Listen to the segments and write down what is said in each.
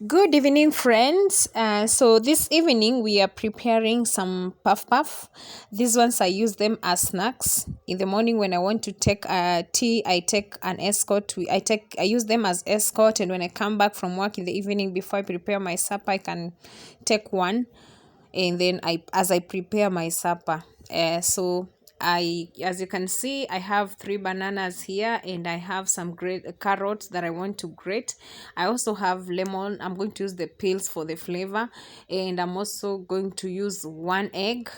Good evening, friends. So this evening we are preparing some puff puff. These ones I use them as snacks. In the morning when I want to take tea, I take an escort. I use them as escort, and when I come back from work in the evening before I prepare my supper, I can take one, and then as I prepare my supper. As you can see, I have three bananas here, and I have some great carrots that I want to grate. I also have lemon. I'm going to use the peels for the flavor, and I'm also going to use one egg.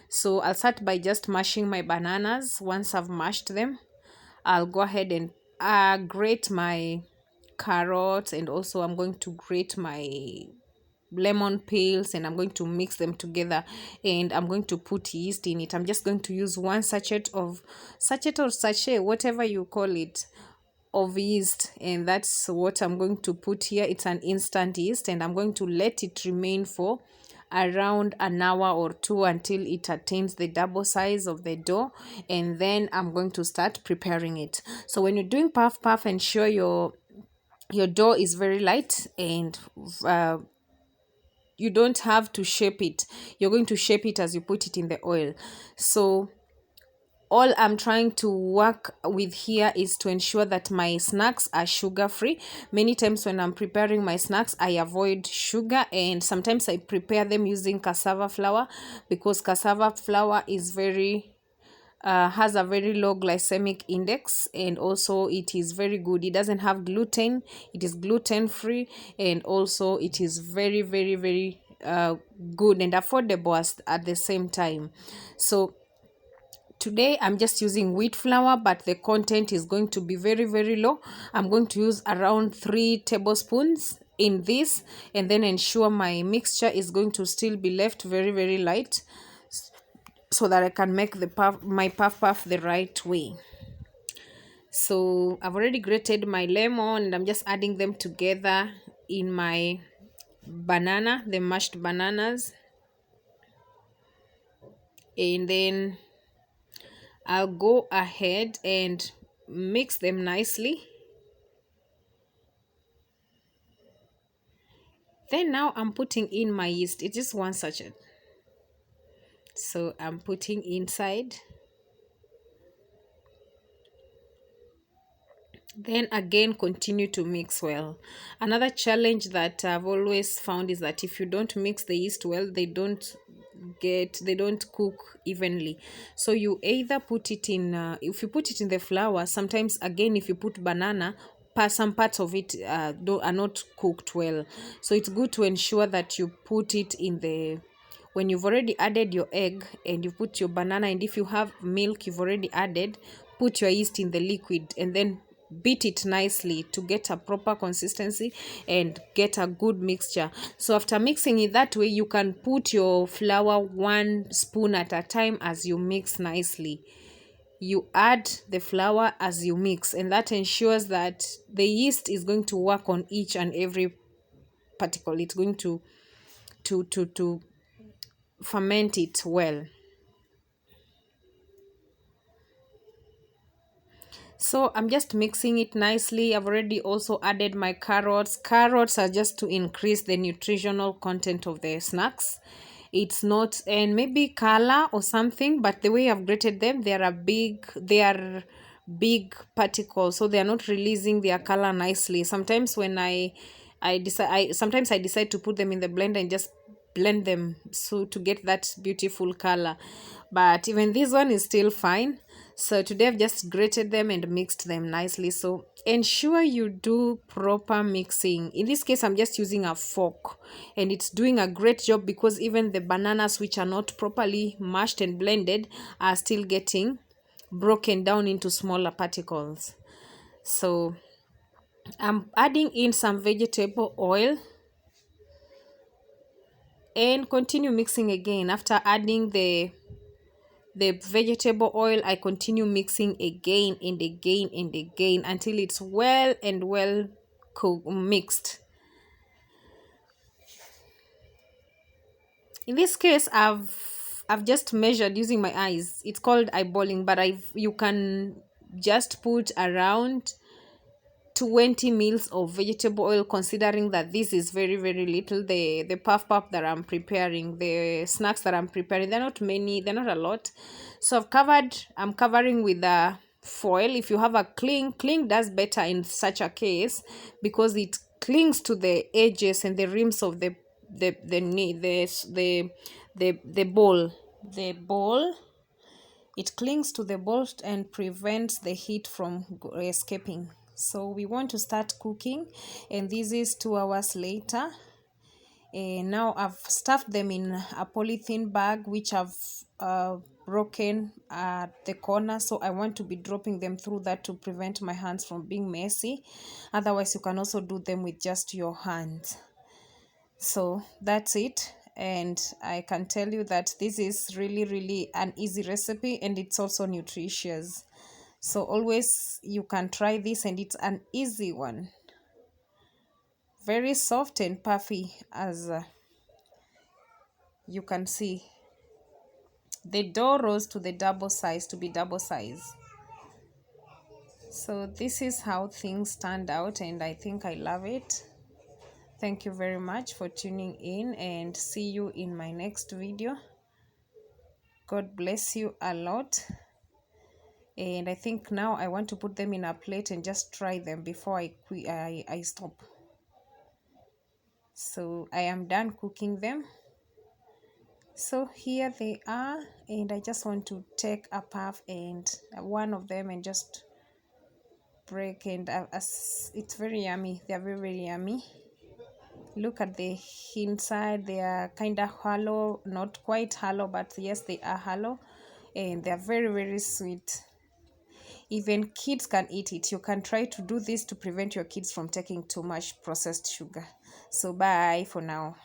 So I'll start by just mashing my bananas. Once I've mashed them, I'll go ahead and grate my carrots, and also I'm going to grate my lemon peels, and I'm going to mix them together, and I'm going to put yeast in it. I'm just going to use one sachet, whatever you call it, of yeast, and that's what I'm going to put here. It's an instant yeast, and I'm going to let it remain for around an hour or two until it attains the double size of the dough, and then I'm going to start preparing it. So when you're doing puff puff, ensure your dough is very light, and you don't have to shape it. You're going to shape it as you put it in the oil. So all I'm trying to work with here is to ensure that my snacks are sugar free. Many times when I'm preparing my snacks, I avoid sugar, and sometimes I prepare them using cassava flour, because cassava flour is very has a very low glycemic index, and also it is very good. It doesn't have gluten, it is gluten free, and also it is very good and affordable at the same time. So today I'm just using wheat flour, but the content is going to be very low. I'm going to use around 3 tablespoons in this, and then ensure my mixture is going to still be left very light, so that I can make my puff puff the right way. So I've already grated my lemon, and I'm just adding them together in my the mashed bananas, and then I'll go ahead and mix them nicely. Then now I'm putting in my yeast. It's just one sachet, so I'm putting inside. Then again, continue to mix well. Another challenge that I've always found is that if you don't mix the yeast well, they don't cook evenly. So you either put it in if you put it in the flour, sometimes again if you put banana, some parts of it are not cooked well. So it's good to ensure that you put it in the when you've already added your egg, and you put your banana, and if you have milk you've already added, put your yeast in the liquid, and then beat it nicely to get a proper consistency and get a good mixture. So after mixing it that way, you can put your flour 1 spoon at a time as you mix nicely. You add the flour as you mix, and that ensures that the yeast is going to work on each and every particle. It's going to ferment it well. So I'm just mixing it nicely. I've already also added my carrots. Carrots are just to increase the nutritional content of the snacks. It's not, and maybe color or something, but the way I've grated them, they are big particles, so they are not releasing their color nicely. Sometimes when sometimes I decide to put them in the blender and just blend them so to get that beautiful color, but even this one is still fine. So today I've just grated them and mixed them nicely. So ensure you do proper mixing. In this case, I'm just using a fork, and it's doing a great job, because even the bananas which are not properly mashed and blended are still getting broken down into smaller particles. So I'm adding in some vegetable oil, and continue mixing again. After adding the vegetable oil, I continue mixing again and again and again until it's well mixed. In this case, I've just measured using my eyes. It's called eyeballing, but you can just put around 20 mils of vegetable oil, considering that this is very very little. The puff puff that I'm preparing, the snacks that I'm preparing, they're not many, they're not a lot. So I'm covering with a foil. If you have a cling does better in such a case, because it clings to the edges and the rims of the bowl. It clings to the bowl and prevents the heat from escaping. So we want to start cooking, and this is 2 hours later. Now I've stuffed them in a polythene bag, which I've broken at the corner, so I want to be dropping them through that to prevent my hands from being messy. Otherwise, you can also do them with just your hands. So that's it, and I can tell you that this is really an easy recipe, and it's also nutritious. So always you can try this, and it's an easy one, very soft and puffy, as you can see. The dough rose to the double size, to be double size. So this is how things turned out, and I think I love it. Thank you very much for tuning in, and see you in my next video. God bless you a lot. And I think now I want to put them in a plate and just try them before I stop. So I am done cooking them. So here they are, and I just want to take a puff and one of them and just break, and it's very yummy. They are very yummy. Look at the inside. They are kind of hollow, not quite hollow, but yes, they are hollow, and they are very sweet. Even kids can eat it. You can try to do this to prevent your kids from taking too much processed sugar. So bye for now.